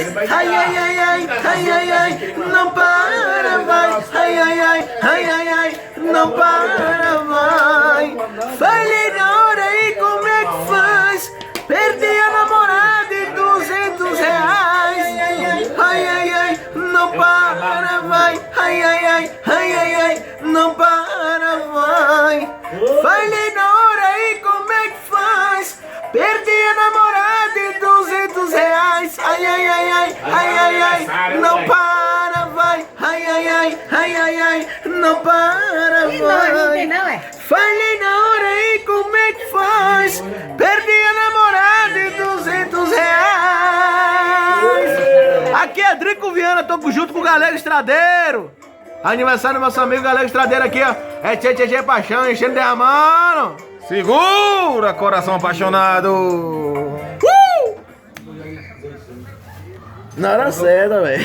reais. Ai, ai, ai, ai, ai, ai, ai, não para, vai. Ai, ai, ai, ai, ai, ai, não para, vai. Falei na hora aí como é que faz. Perdi a namorada e 200 reais. Ai, ai, ai, não para, vai. Ai, ai, ai, ai, ai, ai, não para, vai. Falei na hora aí como é que faz. Perdi a namorada e 200 reais. Ai, ai, ai, ai, ai, ai, ai, não para, vai. Ai, ai, ai, ai, ai, ai, não para, Ih, não tem vai. não, é? Falei na hora aí como é que faz. Perdi a namorada e 200 reais. Aqui é Drico Viana, tô junto com o Galego Estradeiro. Aniversário do nosso amigo Galego Estradeiro aqui, ó. É tchê, tchê, tchê, paixão, enchendo derramando. Segura, coração apaixonado! Na hora certa, velho.